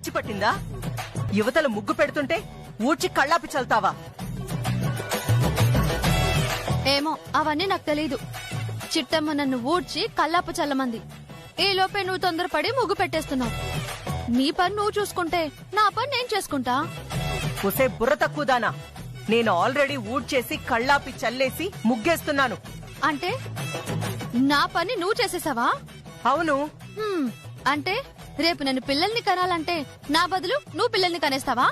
పిచ్చి పట్టిందా? యువతల ముగ్గు పెడుతుంటే ఊడ్చి కళ్ళాపి చల్తావా? ఏమో అవన్నీ నాకు తెలీదు. చిట్టమ్మ నన్ను ఊడ్చి కల్లాపు చల్లమంది. ఈ లోపే నువ్వు తొందరపడి ముగ్గు పెట్టేస్తున్నావు. నీ పని నువ్వు చూసుకుంటే నా పని నేను చేసుకుంటా. ఒసే బుర్ర తక్కువదానా, నేను ఆల్రెడీ ఊడ్చేసి కళ్ళాపి చల్లేసి ముగ్గేస్తున్నాను. అంటే నా పని నువ్వు చేసేసావా? అవును. అంటే రేపు నేను పిల్లల్ని కనాలంటే నా బదులు నువ్వు పిల్లల్ని కనేస్తావా?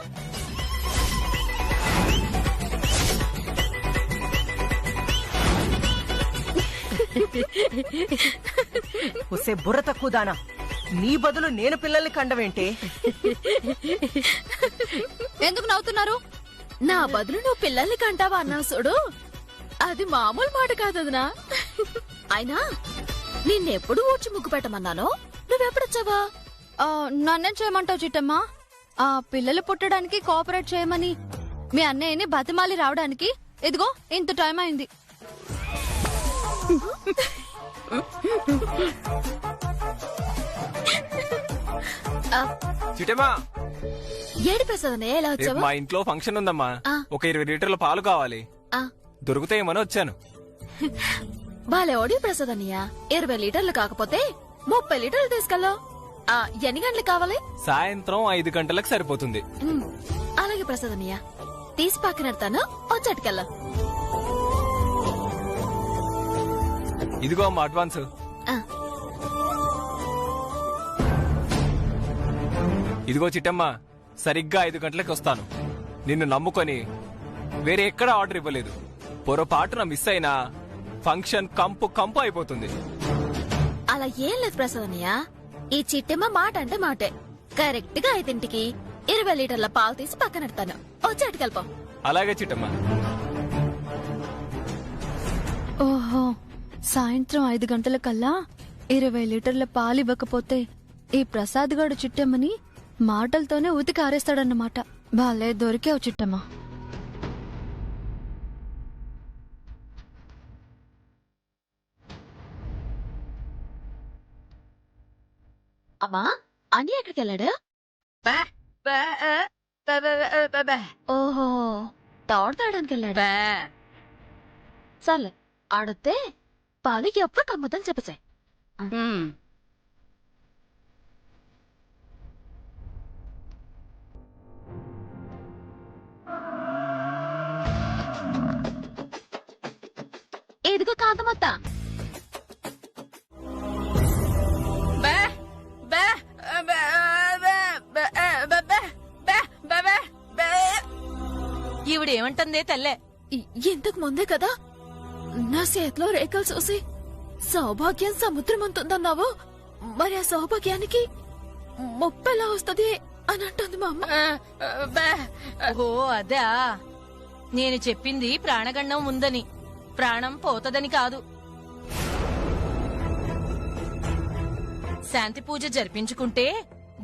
ఒసే బుర్ర తక్కువదానా, నీ బదులు నేను పిల్లల్ని కండవేంటే? ఎందుకు నవ్వుతున్నారు? నా బదులు నువ్వు పిల్లల్ని కంటావా అన్నా చూడు, అది మామూలు మాట కాదనా. అయినా నిన్నెప్పుడు ఊడ్చి ముగ్గు పెట్టమన్నానో నువ్వెప్పుడొచ్చావా? నన్నేం చేయమంటావు చిట్టమ్మా? ఆ పిల్లలు పుట్టడానికి కోఆపరేట్ చేయమని మీ అన్నయ్యని బతిమాలి రావడానికి ఇదిగో ఇంత టైం అయింది. చిట్టమ్మా, ఏడి ప్రసాదనే ఎలా వచ్చావు? మా ఇంట్లో ఫంక్షన్ ఉందమ్మా. ఒక 20 లీటర్ల పాలు కావాలి. దొరుకుతాయేమని వచ్చాను. బాలేోడి ప్రసాదన్నయ్య, 20 లీటర్లు కాకపోతే 30 లీటర్లు తీసుకెళ్ళావు. ఎన్ని గంటలకు కావాలి? సాయంత్రం 5 గంటలకు సరిపోతుంది. అలాగే ప్రసాదన్నయ్య, తీసి పక్కనెడతాను, వచ్చేటికెళ్ళా. ఇదిగో అమ్మా అడ్వాన్స్. ఇదిగో చిట్టమ్మా, సరిగ్గా 5 గంటలకు వస్తాను. నిన్ను నమ్ముకొని వేరే ఎక్కడ ఆర్డర్ ఇవ్వలేదు. పొరపాటున మిస్ అయినా ఫంక్షన్ కంపు కంపు అయిపోతుంది. అలా ఏం లేదు ప్రసాదన్నయ్య, ఈ చిట్టమ్మ మాట అంటే మాటే. కరెక్ట్ గా 5ంటికి 20 లీటర్ల పాలు తీసి పక్కనెడతాను, వచ్చేటికెళ్ళిపో. అలాగే చిట్టమ్మా. ఓహో, సాయంత్రం 5 గంటల కల్లా 20 లీటర్ల పాలు ఇవ్వకపోతే ఈ ప్రసాద్ గాడు చిట్టమ్మని మాటలతోనే ఉతికి ఆరేస్తాడన్నమాట. బాలే దొరికావు చిట్టమ్మ. అమ్మా, అన్నీ ఎక్కడికి వెళ్ళాడు? ఓహో, తోడతాడానికి వెళ్ళాడు. సర్లే, ఆడితే పాలకి ఎప్పుడు కమ్ముదని చెప్పేసాయి. ఇదిగో కాంతమత్త. ఈవిడేమంటుందే తల్లే? ఇంతకు ముందే కదా నా చేతిలో రేఖలు చూసి సౌభాగ్యం సముద్రం అంటుందన్నావు. మరి ఆ సౌభాగ్యానికి ముప్పెలా వస్తుంది అని అంటుంది మా అమ్మ. ఓ అదా, నేను చెప్పింది ప్రాణగండం ఉందని, ప్రాణం పోతదని కాదు. శాంతి పూజ జరిపించుకుంటే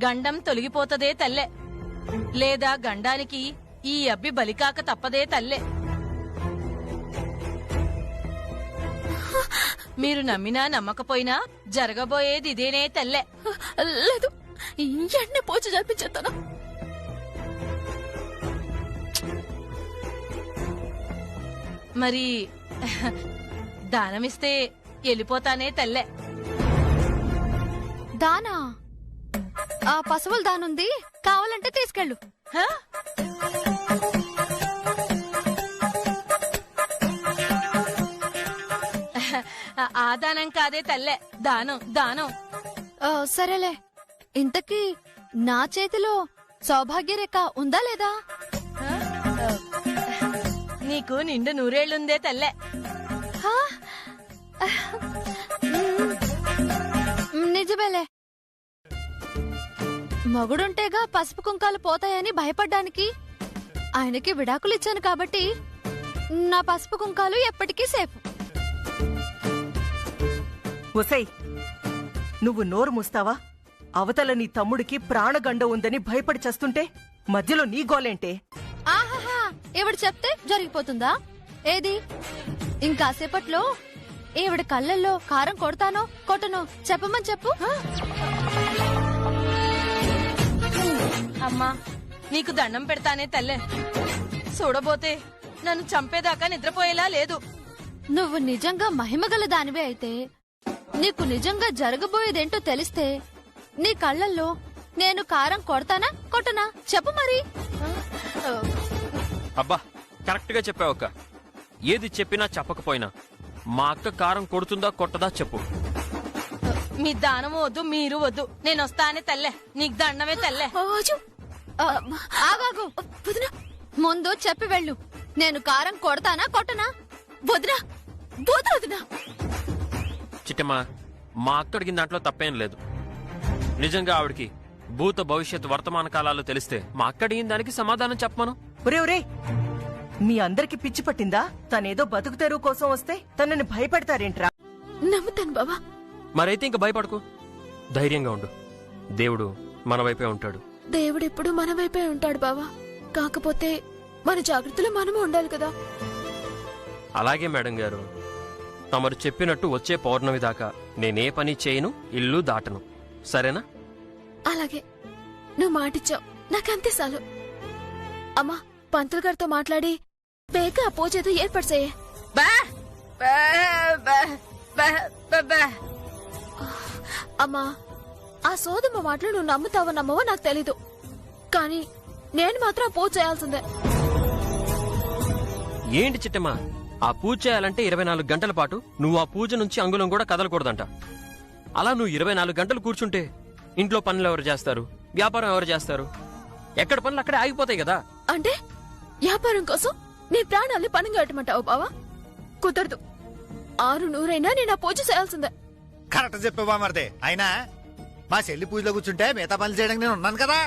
గండం తొలగిపోతదే తల్లే, లేదా గండానికి ఈ అబ్బి బలికాక తప్పదే తల్లే. మీరు నమ్మినా నమ్మకపోయినా జరగబోయేది ఇదేనే తల్లే. లేదు, ఎన్నే పూజ జరిపించేస్తాను. మరి దానమిస్తే వెళ్ళిపోతానే తల్లే. దానా? ఆ పశువుల దానుంది, కావాలంటే తీసుకెళ్ళు. ఆ దానం కాదే తల్లే, దానం దానం. సరేలే, ఇంతకీ నా చేతిలో సౌభాగ్యరేఖ ఉందా లేదా? నీకు నిండు నూరేళ్లుందే తల్లే. నిజమేలే, మగుడుంటేగా పసుపు కుంకాలు పోతాయని భయపడ్డానికి ఆయనకి విడాకులు ఇచ్చాను కాబట్టి నా పసుపు కుంకాలు ఎప్పటికీ సేఫ్. ఒసై, నువ్వు నోరు మూస్తావా? అవతల నీ తమ్ముడికి ప్రాణగండ ఉందని భయపడి చస్తుంటే మధ్యలో నీ గోలేంటే? ఆహాహా, ఈవిడ చెప్తే జరిగిపోతుందా? ఏది ఇంకాసేపట్లో ఈవిడ కళ్ళల్లో కారం కొడతానో కొట్టనో చెప్పమని చెప్పు. అమ్మా నీకు దండం పెడతానే తల్లే. చూడబోతే నన్ను చంపేదాకా నిద్రపోయేలా లేదు. నువ్వు నిజంగా మహిమగల దానివే అయితే నీకు నిజంగా జరగబోయేదేంటో తెలిస్తే నీ కళ్ళల్లో నేను కారం కొడతానా కొట్టనా చెప్పు మరి. అబ్బా కరెక్ట్ గా చెప్పావు అక్క. ఏది చెప్పినా చెప్పకపోయినా మా అక్క కారం కొడుతుందా కొట్టదా చెప్పు. మీ దానము వద్దు, మీరు వద్దు, నేను వస్తానే తల్లే. నీకు దండమే తల్లే. ఆజు. ఆగాగు వదినా ముందు చెప్పి వెళ్ళు, నేను కారం కొడతానా కొట్టనా. వదినా వదినా వదినా. చిట్టమ్మా మా అక్క అడిగిన దాంట్లో తప్పేం లేదు. నిజంగా ఆవిడికి భూత భవిష్యత్ వర్తమాన కాలాలు తెలిస్తే మా అక్క అడిగిన దానికి సమాధానం చెప్పమను. ఒరే మీ అందరికి పిచ్చి పట్టిందా? తనేదో బతుకు తెరువు కోసం వస్తే తనని భయపెడతారేంట్రా? నమ్ముతాను బావా. మరైతే ఇంక భయపడకు, ధైర్యంగా ఉండు. దేవుడు మన వైపే ఉంటాడు. దేవుడెప్పుడు మన వైపే ఉంటాడు బావా. కాకపోతే మన జాగ్రత్తలో మనము ఉండాలి కదా. అలాగే మేడం గారు, తమరు చెప్పినట్టు వచ్చే పౌర్ణమి దాకా నేనే పని చేయను, ఇల్లు దాటను. సరేనా? అలాగే నువ్వు మాటిచ్చావు, నాకంతే చాలు. అమ్మా పంతులు గారితో మాట్లాడి బేగ ఆ పూజ ఏదో ఏర్పాటు చేయ. అమ్మా ఆ సోదమ్మ మాటలు నువ్వు నమ్ముతావో నమ్మవో నాకు తెలీదు, కానీ నేను మాత్రం ఆ పూజ చేయాల్సిందే. ఏంటి చిట్టమ్మా, ఆ పూజ చేయాలంటే 24 గంటల పాటు నువ్వు ఆ పూజ నుంచి అంగుళం కూడా కదలకూడదంట. అలా నువ్వు 24 గంటలు కూర్చుంటే ఇంట్లో పనులు ఎవరు చేస్తారు, వ్యాపారం ఎవరు చేస్తారు? ఎక్కడ పనులు అక్కడే ఆగిపోతాయి కదా. అంటే వ్యాపారం కోసం నీ ప్రాణాల్ని పణంగా పెట్టమంటావు బావా? కుదరదు. 600 నేను ఆ పూజ చేయాల్సిందే. కరెక్ట్ చెప్పావా మరిదే. అయినా మా చెల్లి పూజలో కూర్చుంటే మిగతా పనులు చేయడానికి నేను ఉన్నాను కదా.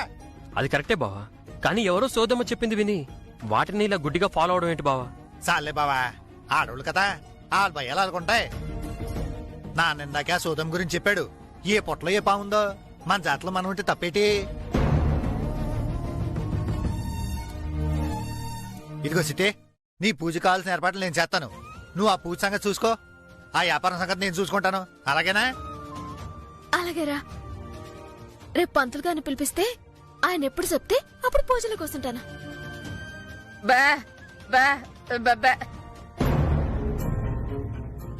అది కరెక్టే బావా, కానీ ఎవరో సోదమ్మ చెప్పింది విని వాటిని ఇలా గుడ్డిగా ఫాలో అవడం ఏంటి బావా? చాలే బావా, ఆడోళ్ళు కదా, వాళ్ళ భయాలు అనుకుంటాయి. నా నిందాక సోదం గురించి చెప్పాడు. ఏ పొట్టలో ఏ పాముందో మన జాతలో మనం ఉంటే తప్పేటి. ఇదిగో సిటీ, నీ పూజ కావాల్సిన ఏర్పాట్లు నేను చేస్తాను. నువ్వు ఆ పూజ సంగతి చూసుకో, ఆ వ్యాపారం సంగతి నేను చూసుకుంటాను. అలాగేనా? అలాగేరా. రేపు పంతులు గారిని పిలిపిస్తే ఆయన ఎప్పుడు చెప్తే అప్పుడు పూజలకు వస్తుంటాను.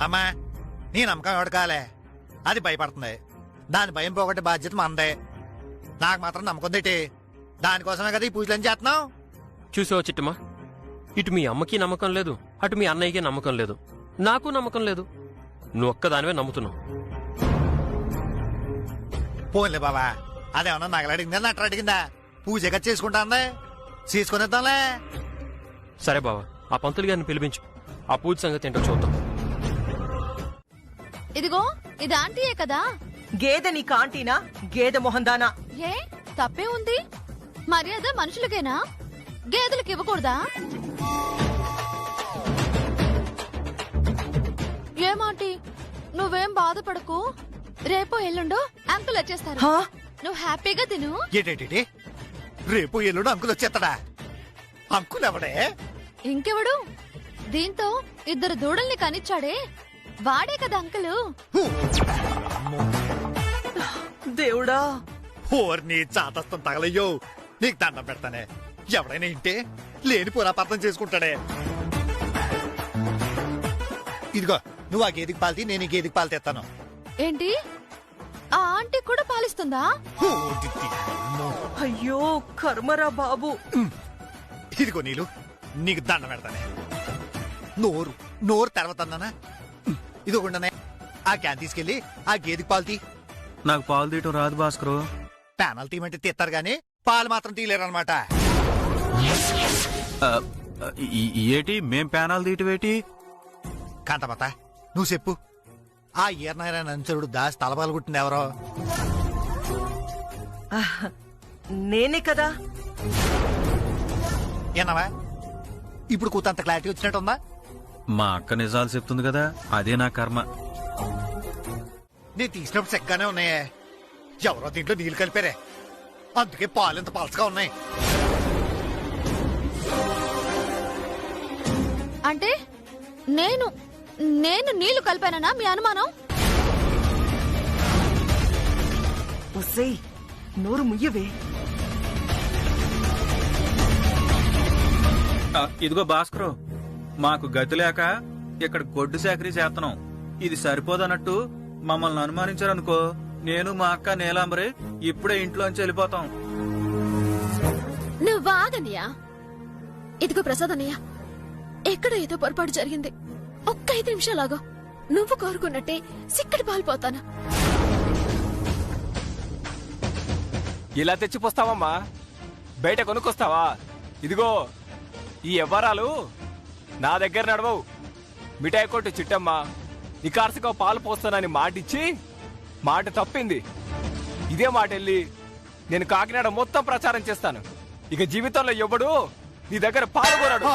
అమ్మా నీ నమ్మకం ఎవడు కాలే, అది భయపడుతుంది. దాని భయం పోగొట్టే బాధ్యత మందే. నాకు మాత్రం నమ్మకం ఏంటి? దానికోసమే కదా ఈ పూజలని చేస్తున్నావు. చూసావా చిట్టమ్మా, ఇటు మీ అమ్మకి నమ్మకం లేదు, అటు మీ అన్నయ్యకి నమ్మకం లేదు, నాకు నమ్మకం లేదు. నువ్వు ఒక్కదానివే నమ్ముతున్నావు. పోన్లే బాబా, అదేమన్నా నగలడిగిందా నట్ట అడిగిందా? పూజగా చేసుకుంటా అందే, చేసుకునేద్దాంలే. సరే బావా, ఆ పంతులు గారిని పిలిపించు, ఆ పూజ సంగతి ఏంటో చూద్దాం. ఇదిగో ఇది ఆంటీయే కదా. గేదె నీ కాంటీనా? గేదె మొహందానా? ఏ తప్పే ఉంది? మర్యాద మనుషులకేనా, గేదెలకు ఇవ్వకూడదా? ఏమాంటీ నువ్వేం బాధపడకు, రేపో ఎల్లుండో అంకుల్ వచ్చేస్తారు. హా? నువ్వు హ్యాపీగా తిను. ఏంటేంటి రేపు ఎల్లుండి అంకులు వచ్చేస్తాడా? అంకులు ఎవడే? ఇంకెవడు? దీంతో 2 దూడల్ని కనిచ్చాడే వాడే కదా అంకులు. దేవుడా, ఓర్ని చాతస్తం తగలయ్యో, నీకు దండం పెడతానే. ఎవడైనా ఇంటే లేని పురాపార్థం చేసుకుంటాడే. ఇదిగో నువ్వు ఆ గేదికి పాల్తీ, నేను ఈ గేదికి పాలు తెస్తాను. ఏంటి ఆ ఆంటీ కూడా పాలిస్తుందా? అయ్యో కర్మరా బాబు. ఇదిగో నీళ్ళు, నీకు దండం పెడతానే. నోరు తెరవతన్నానా? ఇది ఉండనే, ఆ క్యాన్ తీసుకెళ్లి ఆ గేదికి పాలు తీ. నాకు పాలు తీయటం రాదు భాస్కరు. ప్యానల్ తీయమంటే తీస్తారు గాని పాలు మాత్రం తీయలేరనమాట. ఏటి మేం ప్యానాలు తీయటమేటి? కాంతమాత నువ్వు చెప్పు, ఆ ఈర్నారాయణ అనుచరుడు దాస్ తలపాలు కుట్టింది ఎవరో? నేనే కదా. ఏనావా ఇప్పుడు కూతంత క్లారిటీ వచ్చినట్టుందా? మా అక్క నిజాలు చెప్తుంది కదా, అదే నా కర్మ. నేను తీసినప్పుడు చెక్కగానే ఉన్నాయే, ఎవరో దీంట్లో నీళ్లు కలిపారే, అందుకే పాలు ఇంత పలసగా ఉన్నాయి. అంటే నేను నీళ్లు కలిపానా మీ అనుమానం? ఒసేయ్ నోరు ముయ్యవే. ఇదిగో భాస్కరు, మాకు గతి లేక ఇక్కడ గొడ్డు సేకరీ చేస్తున్నాం. ఇది సరిపోదన్నట్టు మమ్మల్ని అనుమానించారనుకో, నేను మా అక్క నీలాంబరి ఇప్పుడే ఇంట్లోంచి వెళ్ళిపోతాం. నువ్వు వాగనియా. ఇదిగో ప్రసాద్ అన్నయ్య, ఎక్కడ ఏదో పొరపాటు జరిగింది. ఒక్క 5 నిమిషాలాగో. నువ్వు కోరుకున్నట్టే సిక్కడి పాల్పోతాను. ఇలా తెచ్చిపోస్తావమ్మా, బయట కొనుక్కొస్తావా? ఇదిగో ఈ వ్యవహారాలు నా దగ్గర నడవవు. మిఠాయి కొట్టు చిట్టమ్మ నికార్సిగా పాలు పోస్తానని మాటిచ్చి మాట తప్పింది. ఇదే మాట వెళ్ళి నేను కాకినాడ మొత్తం ప్రచారం చేస్తాను. ఇక జీవితంలో ఎవడు నీ దగ్గర పాల్గొనడు.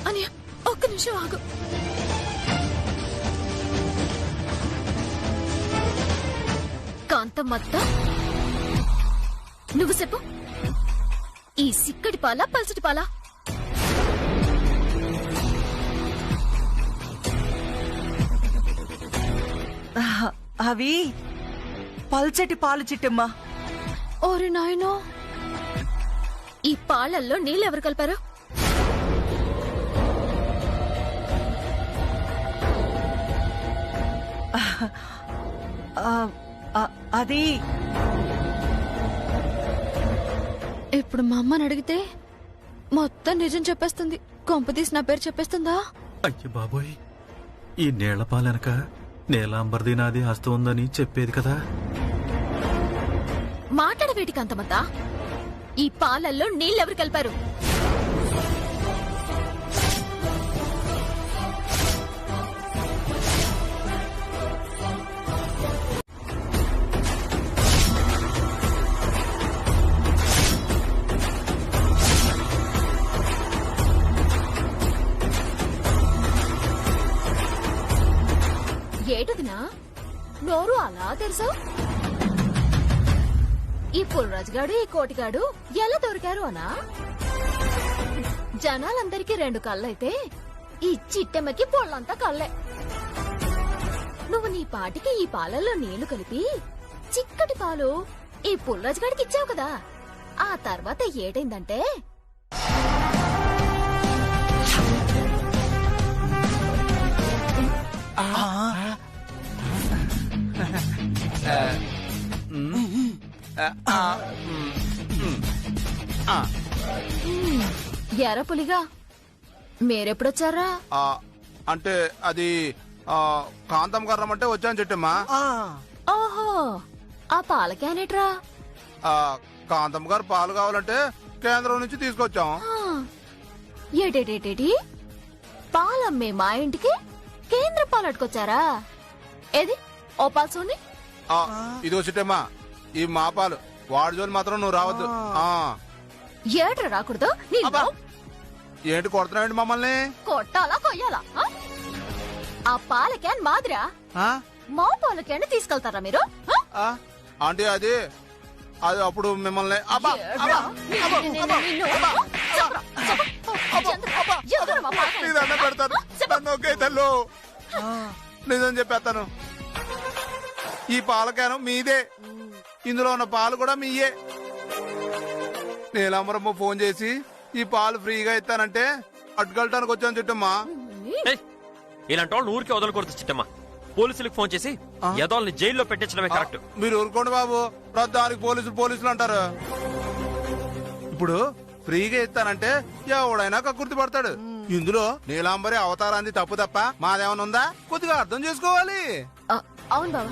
అని ఒక్క నిమిషం ఆగు. కాంతమ్మత్త, నువ్వు చెప్పు, ఈ సిక్కడి పాల పల్చటి పాల? అవి పల్చటి పాలు చిట్టమ్మా. ఓరి నాయనో, ఈ పాలల్లో నీళ్ళెవరు కలిపారు? అది ఇప్పుడు మా అమ్మని అడిగితే మొత్తం నిజం చెప్పేస్తుంది. కొంపతీసి నా పేరు చెప్పేస్తుందా? అయ్య బాబోయ్, ఈ నీళ్ల పాలెనక నీలాంబర్ది నాది హస్తం ఉందని చెప్పేది కదా. మాట్లాడవేటి కాంతమ్మత్త, ఈ పాలల్లో నీళ్ళెవరు కలిపారు? ఏటదినా నోరు అలా తెరుసావు? ఈ పుల్రాజుగాడు, ఈ కోటిగాడు ఎలా దొరికారు అనా? జనాలందరికీ 2 కళ్ళైతే ఈ చిట్టెమ్మకి పొళ్ళంతా కళ్ళే. నువ్వు నీ పాటికి ఈ పాలల్లో నీళ్లు కలిపి చిక్కటి పాలు ఈ పుల్రాజుగాడికి ఇచ్చావు కదా. ఆ తర్వాత ఏటైందంటే, ఎరా పులిగా మీరెప్పుడొచ్చారా? అంటే అది కాంతం కర్రమంటే వచ్చాను చెట్టమ్మా. ఓహో, ఆ పాల క్యానెట్రా? కాంతం గారు పాలు కావాలంటే కేంద్రం నుంచి తీసుకొచ్చాం. ఏటేటేటేటి పాలమ్మే మా ఇంటికి కేంద్ర పాలు అట్టుకొచ్చారా? ఏది ఓ పాలు చూడండి. ఇదిగో చిట్టమ్మా, ఈ మా పాలు వాడి జోలు మాత్రం నువ్వు రావద్దు. ఏట్రా రాకూడదు? ఏంటి కొడుతున్నాయండి మమ్మల్ని? కొట్టాలా కొయ్యాలా? ఆ పాల క్యాన్ మాదిరా మా పాల క్యాన్ తీసుకెళ్తారా మీరు? అంటే అది అప్పుడు మిమ్మల్ని పెడతాను. నన్ను ఒకే తల్లు నిజం చెప్పేస్తాను. ఈ పాల క్యాను మీదే, ఇందులో ఉన్న పాలు కూడా మీయే. నీలాంబరమ్మ ఫోన్ చేసి ఈ పాలు ఫ్రీగా ఇస్తానంటే అట్టుకెళ్ళటానికి వచ్చాను చిట్టమ్మా. ఇలాంటి వాళ్ళు ఊరికే వదలకూడదు చిట్టమ్మా. పోలీసులకు ఫోన్ చేసి యదోల్ని జైల్లో పెట్టించడమే కరెక్ట్. మీరు ఊరుకోండి బాబు, ప్రధానికి పోలీసులు అంటారు. ఇప్పుడు ఫ్రీగా ఇస్తానంటే ఎవడైనా కక్కుర్తి పడతాడు. ఇందులో నీలాంబరి అవతారాన్ని తప్పు తప్ప మాదేమన్నా ఉందా? కొద్దిగా అర్థం చేసుకోవాలి. అవును బాబా,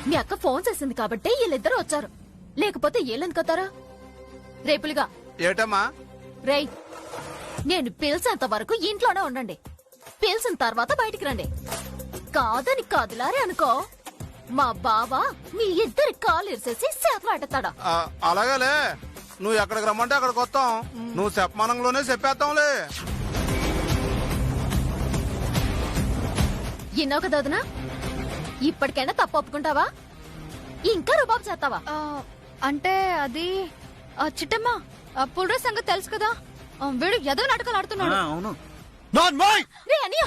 మీ అక్క ఫోన్ చేసింది కాబట్టి వీళ్ళిద్దరూ వచ్చారు, లేకపోతే ఏళ్ళెందుకొత్తారా? రేపులుగా ఏటమ్మా? రేయ్, నేను పిలిచేంత వరకు ఇంట్లోనే ఉండండి. పిలిచిన తర్వాత బయటికి రండి. కాదని కాదులారే అనుకో, మా బావ మీ ఇద్దరి కాలు ఇరిసేసి చేతలాడతాడా? అలాగేలే, నువ్వు ఎక్కడికి రమ్మంటే అక్కడికి వస్తాం. నువ్వు చెప్పమానంలోనే చెప్పేస్తాంలే. ఇన్నావు కదా వదినా, ఇప్పటికైనా తప్పు ఒప్పుకుంటావా? ఇంకా రుబాబు చేస్తావా? అంటే అది చిట్టమ్మా, పుల్రా సంగతి తెలుసు కదా, వీడు ఏదో నాటకాలు ఆడుతున్నాడు. అవును. రే అనియా,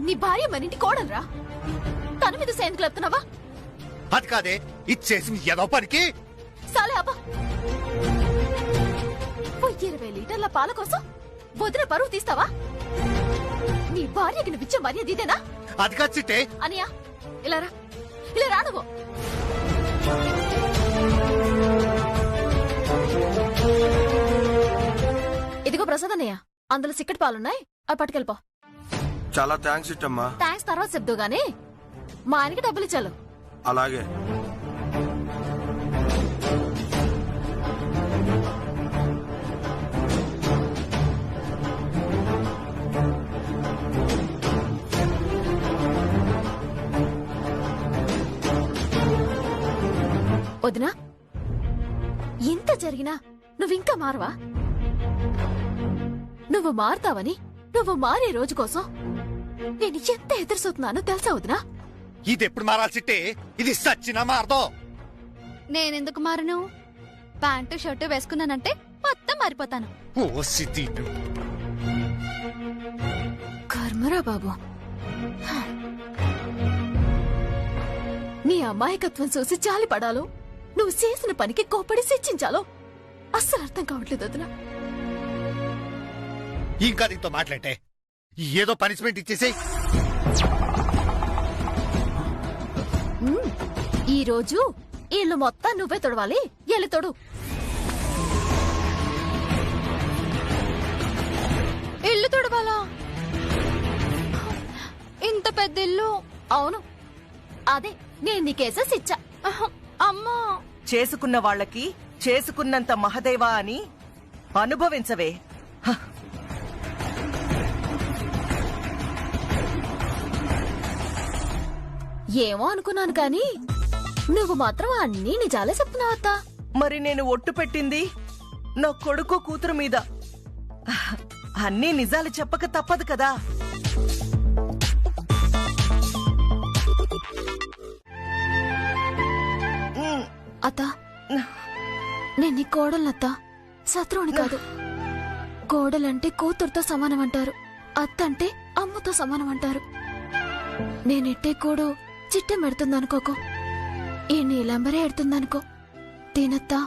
నీ భార్య మరింటి కోడలరా? తన మీద సేందుకు లేపుతున్నావా? అది కాదే ఇది చేసిన ఏదో పనికి. సాలే అబ్బా, 20 లీటర్ల పాల కోసం వదిన పరువు తీస్తావా? నీ భార్యకి నువ్విచ్చే మర్యాద ఇదేనా? అది కాదు చిట్టే. అనియా ఇలా రా, ఇలా రా నువ్వు. ఇదిగో ప్రసాద్ అన్నయ్య, అందులో సిక్కటి పాలున్నాయి, అవి పట్టుకెళ్ళిపో. చాలా థ్యాంక్స్ ఇట్టమ్మా. థ్యాంక్స్ తర్వాత చెప్దు గానీ మా ఆయనకి డబ్బులు ఇచ్చాను. అలాగే. వదినా, ఎంత జరిగినా నువ్వింకా మారవా? నువ్వు మారుతావని, నువ్వు మారే రోజు కోసం నేను ఎంత ఎదురుసవుతున్నానో తెలుసా వదినా? ఇది ఎప్పుడు మారాలి చిట్టే? ఇది సచ్చినా మారదో. నేనెందుకు మారను? ప్యాంటు షర్టు వేసుకున్నానంటే మొత్తం మారిపోతాను. ఓ సిద్ధి, కర్మరా బాబు. నీ అమాయకత్వం చూసి జాలి పడాలో, నువ్వు చేసిన పనికి కోప్పడి శిక్షించాలో అస్సలు అర్థం కావట్లేదు వదినా. ఇంకా నీతో మాట్లాడే ఏదో పనిష్మెంట్ ఇచ్చేసేయ్. ఈ రోజు ఇల్లు మొత్తం నువ్వే తొడవాలి. ఎల్లి తొడు. ఇల్లు తుడవాలా? ఇంత పెద్ద ఇల్లు? అవును, అదే నేను నీకేసేసి ఇచ్చా. అమ్మా, చేసుకున్న వాళ్ళకి చేసుకున్నంత మహదేవా అని అనుభవించవే. హ. ఏమో అనుకున్నాను కానీ నువ్వు మాత్రం అన్నీ నిజాలే చెప్తున్నావు అత్తా. మరి నేను ఒట్టు పెట్టింది నా కొడుకు కూతురు మీద. అన్నీ నిజాలు చెప్పక తప్పదు కదా. అత్తా, నేను నీ కోడలత్తా, శత్రువుని కాదు. కోడలంటే కూతురుతో సమానం అంటారు, అత్త అంటే అమ్మతో సమానం అంటారు. నేనెట్టే కూడు చిట్టె మెడుతుందనుకోకో, ఈ నీలంబరే ఎడుతుందనుకో. తినత్తా.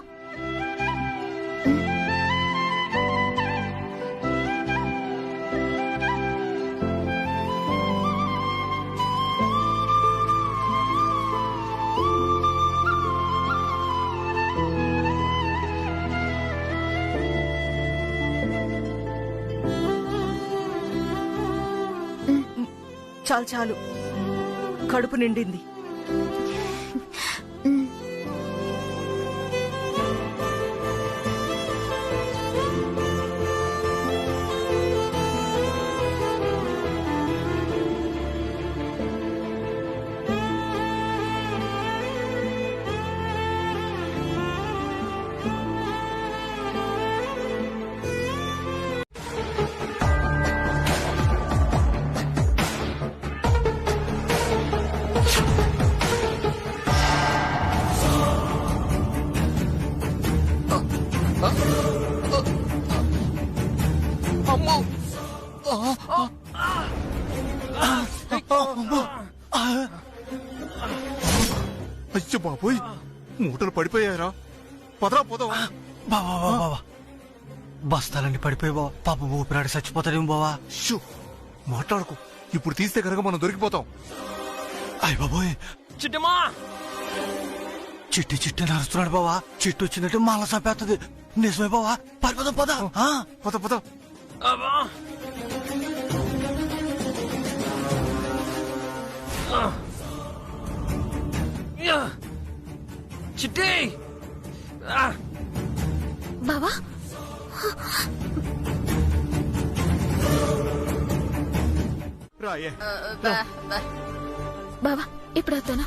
చాలు చాలు, కడుపు నిండింది. అయ్యో బాబోయ్, మూటలు పడిపోయారా? పదరా పోదావా? బావా బావా, బస్తాలన్నీ పడిపోయి బావా. పాప ఊపిరాడి చచ్చిపోతాడేమో బావా. షూ, మాట్లాడుకో. ఇప్పుడు తీస్తే కనుక మనం దొరికిపోతాం. అయ్య బాబోయ్, చిట్టమ్మా! చిట్టి చిట్టి నడుస్తున్నాడు బావా. చిట్టు వచ్చినట్టు మళ్ళా చంపేస్తుంది. నిజమే బావా, పరిపోదాం పద. పద పద. చిట్టి! బావా, రాయే. బావా ఇప్పుడు వస్తాను.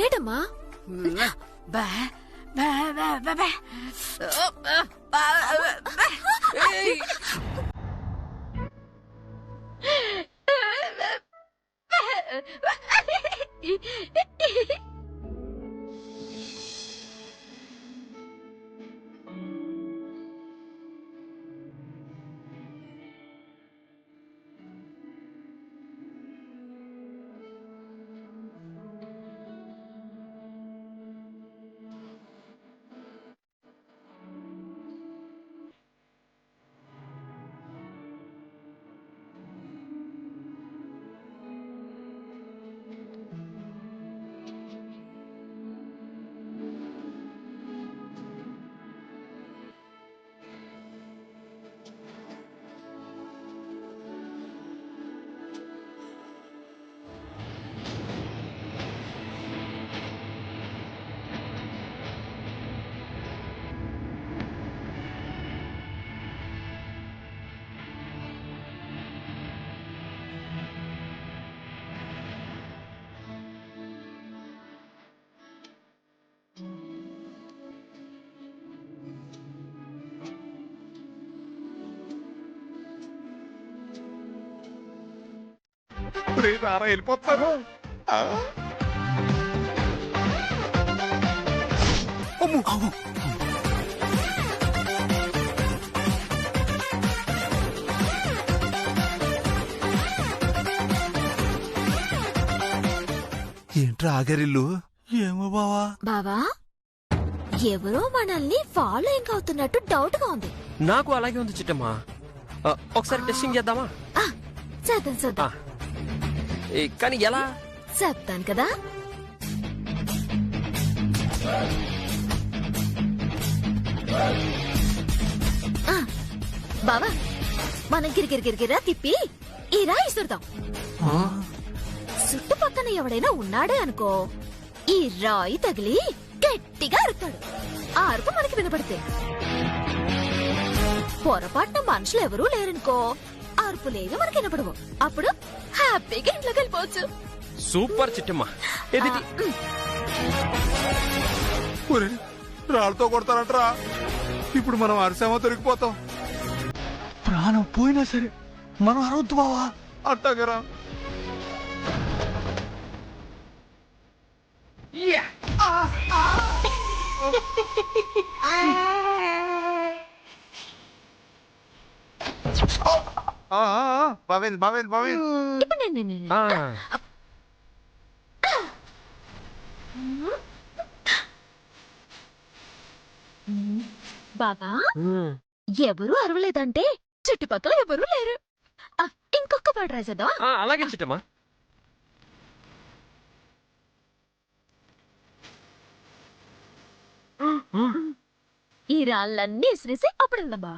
ఏడమ్మా? రారా వెళ్ళిపోతాను. ఏంట్రా ఆగరిల్లు? ఏమో బావా. బావా ఎవరో మనల్ని ఫాలోయింగ్ అవుతున్నట్టు డౌట్ గా ఉంది. నాకు అలాగే ఉంది చిట్టమ్మా. ఒకసారి టెస్టింగ్ చేద్దామా? చేద్దాం చేద్దాం. కానీ ఎలా? చెప్తాను కదా. బావా మనం గిరిగిరిగిరిగిరా తిప్పి ఈ రాయి ఇస్తుడతాం. చుట్టుపక్కన ఎవడైనా ఉన్నాడే అనుకో, ఈ రాయి తగిలి గట్టిగా అరుతాడు. ఆ అరుపు మనకి వినపడితే పొరపాటున మనుషులు ఎవరూ లేరనుకో, అరుపులేవి మనకి వినపడవు. అప్పుడు హ్యాపీగా ఇంట్లోకి వెళ్ళిపోవచ్చు. సూపర్ చిట్టమ్మా. రాళ్ళతో కొడతారంటరా. ఇప్పుడు మనం అరిసేమో దొరికిపోతాం. ప్రాణం పోయినా సరే మనం అరవద్దు బావా. అట్టాగరా. భవేన్ బాబా ఎవరు అరవలేదంటే చుట్టుపక్కల ఎవరు లేరు. ఇంకొక పాట రాసేద్దాం. అలాగే చిట్టమ్మా. ఈ రాళ్ళన్నీ విసిరేసి అప్పుడు వెళ్దాం.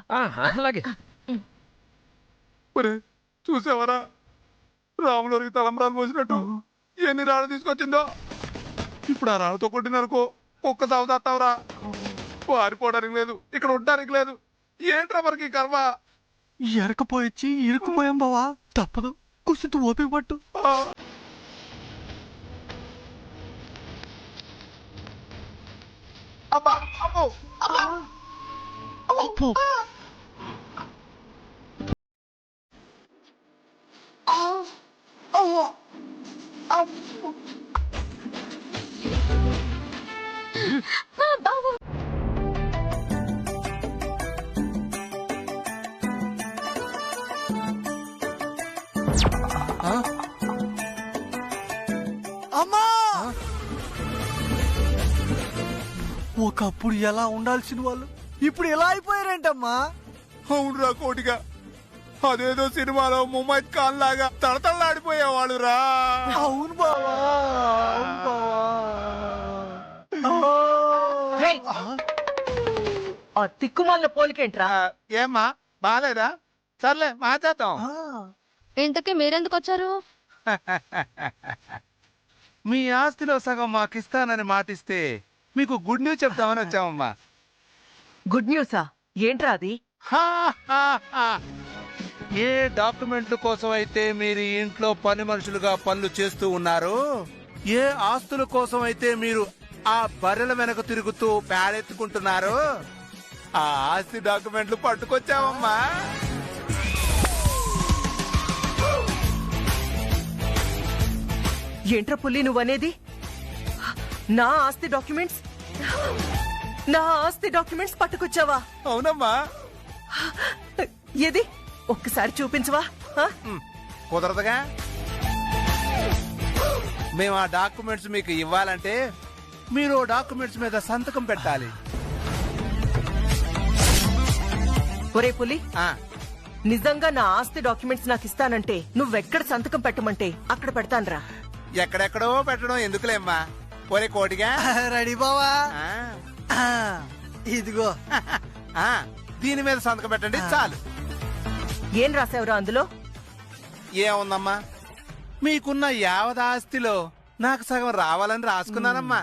అలాగే. చూసావరా రాములకి తలంబరాలు పోసినట్టు ఎన్ని రాళ్ళు తీసుకొచ్చిందో. ఇప్పుడు ఆ రాళ్ళతో కొట్టిననుకో ఒక్క సాగు తాస్తావురా. పారిపోవడానికి లేదు, ఇక్కడ ఉండడానికి లేదు. ఏంట్రా మనకి కర్మ. ఎరకపోయొచ్చి ఇరుక్కుపోయాం బావా. తప్పదు, కుసింత ఓపిక పట్టు. అమ్మా, ఒకప్పుడు ఎలా ఉండాల్సిన వాళ్ళు ఇప్పుడు ఎలా అయిపోయారేంటమ్మా? అవునురా కోటిగా, అదేదో సినిమాలో ముమ్మైద్ ఖాన్ లాగా తడతళ్ళాడిపోయేవాడు రా. అవును బావా. తిక్కుమాల పోలికేంట్రా? ఏమ్మా బాలేదా? సర్లే మాట్లాడతాం. ఇంతకీ మీరెందుకు వచ్చారు? మీ ఆస్తిలో సగం మాకిస్తానని మాటిస్తే మీకు గుడ్ న్యూస్ చెప్తామని వచ్చామమ్మా. గుడ్ న్యూసా? ఏంట్రా అది? ఏ డాక్యుమెంట్ల కోసం అయితే మీరు ఇంట్లో పని మనుషులుగా పనులు చేస్తూ ఉన్నారు, ఏ ఆస్తుల కోసం అయితే మీరు ఆ బర్రెల వెనక తిరుగుతూ పేడెత్తుకుంటున్నారు, ఆ ఆస్తి డాక్యుమెంట్లు పట్టుకొచ్చామమ్మా. ఏంట్రా పుల్లి నువ్వనేది? నా ఆస్తి డాక్యుమెంట్స్ పట్టుకొచ్చావా? అవునమ్మా. ఏది ఒక్కసారి చూపించవా? కుదరదుగా. మేము ఆ డాక్యుమెంట్స్ మీకు ఇవ్వాలంటే మీరు డాక్యుమెంట్స్ మీద సంతకం పెట్టాలి. ఒరే పులి, నిజంగా నా ఆస్తి డాక్యుమెంట్స్ నాకు ఇస్తానంటే నువ్వెక్కడ సంతకం పెట్టమంటే అక్కడ పెడతానురా. ఎక్కడెక్కడో పెట్టడం ఎందుకులేమ్మా. ఒరే కోటిగా, రెడీ బావా. ఇదిగో దీని మీద సంతకం పెట్టండి చాలు. ఏం రాసావురా అందులో? ఏముందమ్మా, మీకున్న యావదాస్తిలో నాకు సగం రావాలని రాసుకున్నానమ్మా.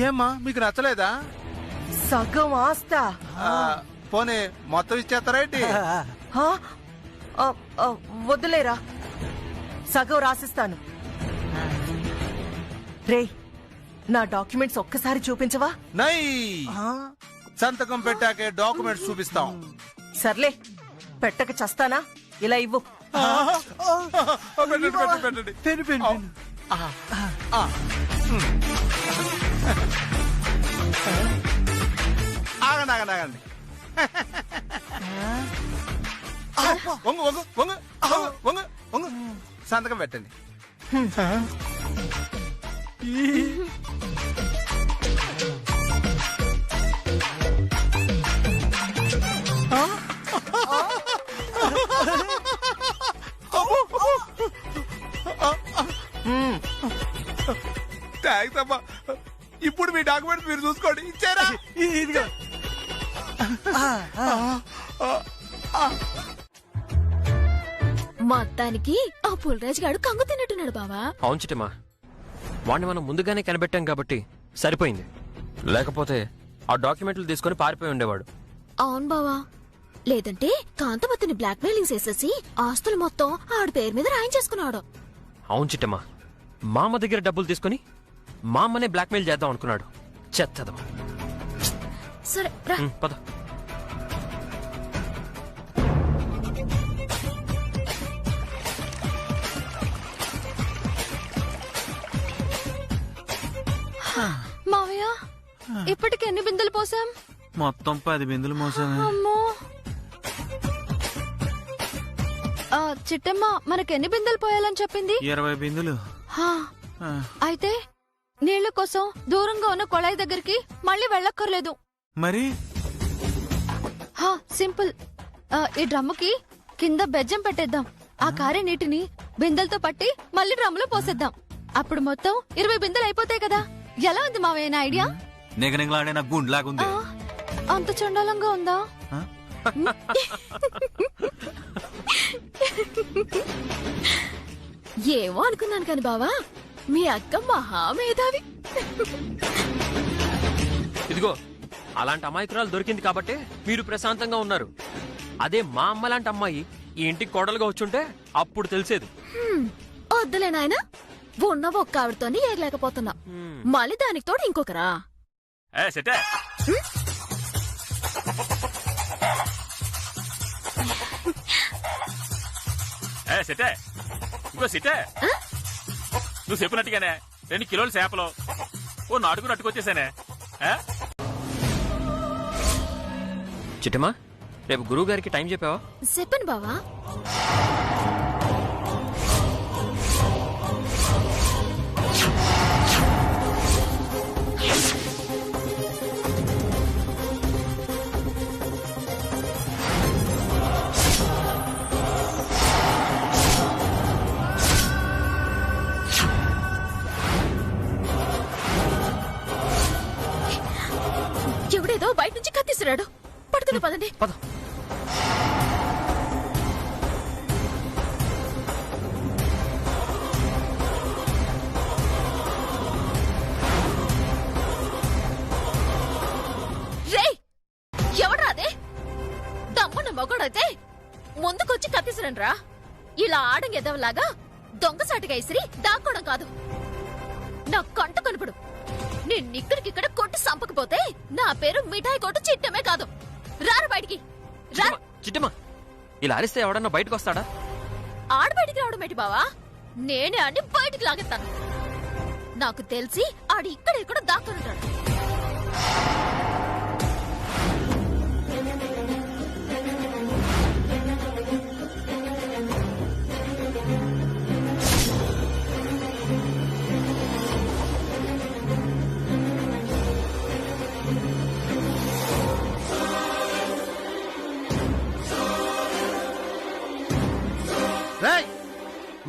ఏమ్మా మీకు నచ్చలేదా? సగం ఆస్తా? పోనీ మొత్తం ఇచ్చేస్తారేంటి? వద్దులేరా, సగం రాసిస్తాను. రే, నా డాక్యుమెంట్స్ ఒక్కసారి చూపించవా? నై సంతకం పెట్టాకే డాక్యుమెంట్స్ చూపిస్తాం. సర్లే, పెట్టక చస్తానా? ఇలా ఇవ్వు. పెట్టండి. ఆగండి ఆగండి ఆగండి. వంగు వంగు వంగు వంగు వంగు సంతకం పెట్టండి. థ్యాంక్స్ అమ్మా. ఇప్పుడు మీ డాక్యుమెంట్స్ మీరు చూసుకోండి. ఇచ్చారా? ఇదిగో. మొత్తానికి ఆ పుల్రాజ్ గాడు కంగు తిన్నట్టున్నాడు బావా. అవును చిట్టమ్మా, వాడిని మనం ముందుగానే కనిపెట్టాం కాబట్టి సరిపోయింది. లేకపోతే ఆ డాక్యుమెంట్లు తీసుకుని పారిపోయి ఉండేవాడు. అవును బావా, లేదంటే కాంతమతిని బ్లాక్ మెయిలింగ్ చేసేసి ఆస్తులు మొత్తం ఆడి పేరు మీద రాయించేసుకున్నాడు. అవును చిట్టమ్మా, మామ దగ్గర డబ్బులు తీసుకుని మా అమ్మనే బ్లాక్మెయిల్ చేద్దాం అనుకున్నాడు. చెత్తదమ్మా. సరే రా. పద. మావయ్య, ఇప్పటికి ఎన్ని బిందెలు పోసాం? మొత్తం 10 బిందులు మోసామే. అమ్మో. చిట్టమ్మ మనకెన్ని బిందెలు పోయాలని చెప్పింది? 20 బిందులు. అయితే నీళ్ల కోసం దూరంగా ఉన్న కొళాయి దగ్గరికి మళ్ళీ వెళ్ళక్కర్లేదు. మరి సింపుల్. ఈ డ్రమ్ముకి కింద బెజ్జం పెట్టేద్దాం. ఆ కారే నీటిని బిందెలతో పట్టి మళ్ళీ డ్రమ్ములో పోసేద్దాం. అప్పుడు మొత్తం 20 బిందెలు అయిపోతాయి కదా. ఎలా ఉంది మావయ్య నా ఐడియా? నిగనిగలాడే నా గుండ్లాగుంది. అంత చండాలంగా ఉందా? ఏమో అనుకున్నాను కాని బావా, మీ అక్క మహామేధావి. ఇదిగో, అలాంటి అమాయకురాలు దొరికింది కాబట్టి మీరు ప్రశాంతంగా ఉన్నారు. అదే మా అమ్మ లాంటి అమ్మాయి ఈ ఇంటికి కోడలుగా వచ్చుంటే అప్పుడు తెలిసేది. వద్దులే నాయన, ఉన్న ఒక్క ఆవిడతోని ఏగలేకపోతున్నా, మళ్ళీ దానికి తోడు ఇంకొకరా. నువ్వు చెప్పినట్టుగానే 2 కిలోల చేపలు ఓ నాటుకు నట్టుకొచ్చేసానే. చిట్టమ్మా, రేపు గురువు గారికి టైం చెప్పావా? చెప్పను బావా. ఎవడేదో బయట నుంచి కత్తిస్తున్నాడు. పడుకుని పదండి. పద. రే, ఎవడ్రా అదే? దమ్మున్న మొగడైతే ముందుకొచ్చి కత్తిసిరండి రా. ఇలా ఆడంగెదవలాగా దొంగసాటిగా ఇసిరి దాక్కోవడం కాదు. నా కంట కనుపడు. నిన్నిక్కడికిక్కడ కొట్టి సంపకపోతే నా పేరు మిఠాయి కొట్టు చిట్టమే కాదు. రారు బయటికి. చిట్టమ్మా, ఇలా అరిస్తే ఎవడన్నా బయటకు వస్తాడా? ఆడ బయటికి రావడం ఏంటి బావా? నేనే ఆడిని బయటికి లాగెత్తాను. నాకు తెలిసి ఆడి ఇక్కడ దాక్కునుంటాడు.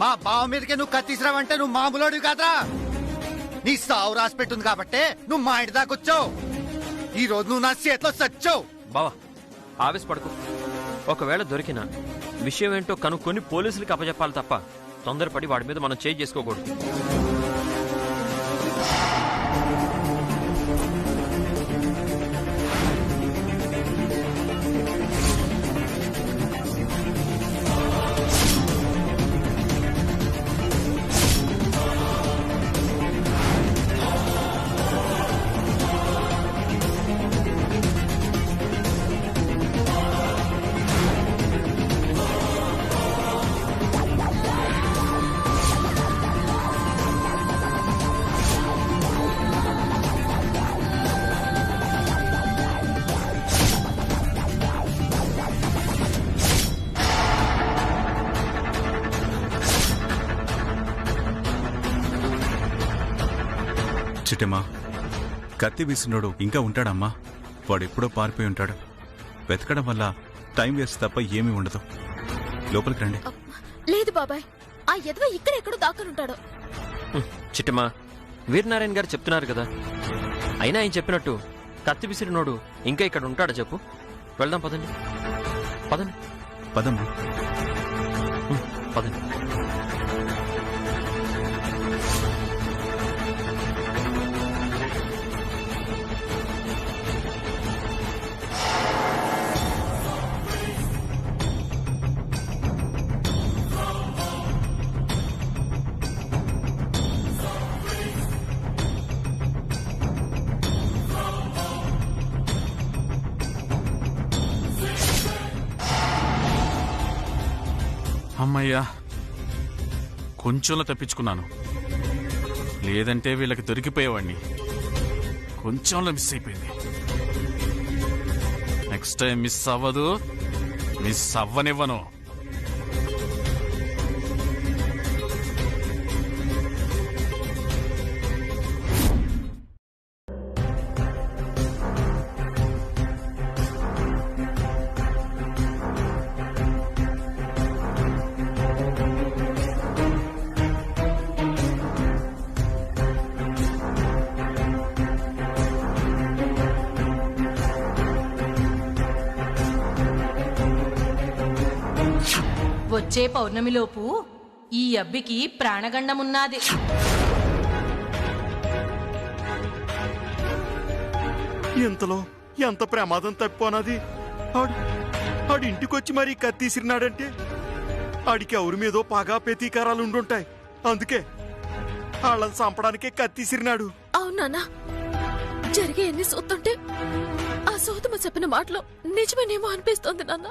మా బావ మీదకే నువ్వు కత్తిసిరావంటే నువ్వు మామూలుడివి కాదురా. నీ సావు రాసి పెట్టుంది కాబట్టే నువ్వు మా ఇంటి దాకొచ్చావు. ఈ రోజు నువ్వు నా చేతిలో చచ్చావు. బావా, ఆవేశపడకు. ఒకవేళ దొరికినా విషయం ఏంటో కనుక్కొని పోలీసులకు అప్పచెప్పాలి తప్ప తొందరపడి వాడి మీద మనం చేయి చేసుకోకూడదు. చిట్టమ్మా, కత్తి వీసినోడు ఇంకా ఉంటాడమ్మా. వాడెప్పుడో పారిపోయి ఉంటాడు. వెతకడం వల్ల టైం వేస్ట్ తప్ప ఏమీ ఉండదు. లోపలికి రండి. లేదు బాబాయ్, ఆ ఎదవ ఇక్కడెక్కడో దాక్కనుంటాడు. చిట్టమ్మా, వీరనారాయణ గారు చెప్తున్నారు కదా. అయినా ఆయన చెప్పినట్టు కత్తి విసిరినోడు ఇంకా ఇక్కడ ఉంటాడా చెప్పు. వెళ్దాం పదండి. పదండి పదమ్మా. పదండి. అమ్మయ్యా, కొంచెంలో తప్పించుకున్నాను. లేదంటే వీళ్ళకి దొరికిపోయేవాడిని. కొంచెంలో మిస్ అయిపోయింది. నెక్స్ట్ టైం మిస్ అవ్వదు, మిస్ అవ్వనివ్వను. వచ్చే పౌర్ణమిలోపు ఈ అబ్బికి ప్రాణగండమున్నాది. ఇంతలో ఎంత ప్రమాదం తప్పిపోనది. ఆడు ఇంటికొచ్చి మరీ కత్తీసిరినాడంటే ఆడికి ఎవరి మీదో పగా ప్రతీకారాలు ఉండుంటాయి. అందుకే వాళ్ళని చంపడానికే కత్తీసిరినాడు. అవునా? జరిగే ఎన్ని సూతుంటే ఆ సూతమ చెప్పిన మాటలో నిజమేనేమో అనిపిస్తోంది నాన్న.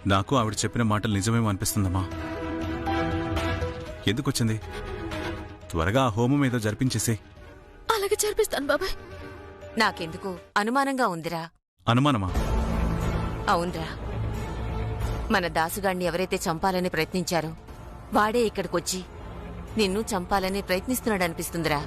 నాకు ఆవిడ చెప్పిన మాటలు నిజమేమో అనిపిస్తుందమ్మా. ఎందుకొచ్చింది? త్వరగా ఆ హోమం ఏదో జరిపించేసి. అలాగే జరిపిస్తాను బాబాయ్. నాకెందుకు అనుమానంగా ఉందిరా. అనుమానమా? అవునరా, మన దాసుగాణ్ణి ఎవరైతే చంపాలని ప్రయత్నించారో వాడే ఇక్కడికొచ్చి నిన్ను చంపాలని ప్రయత్నిస్తున్నాడనిపిస్తుందిరా.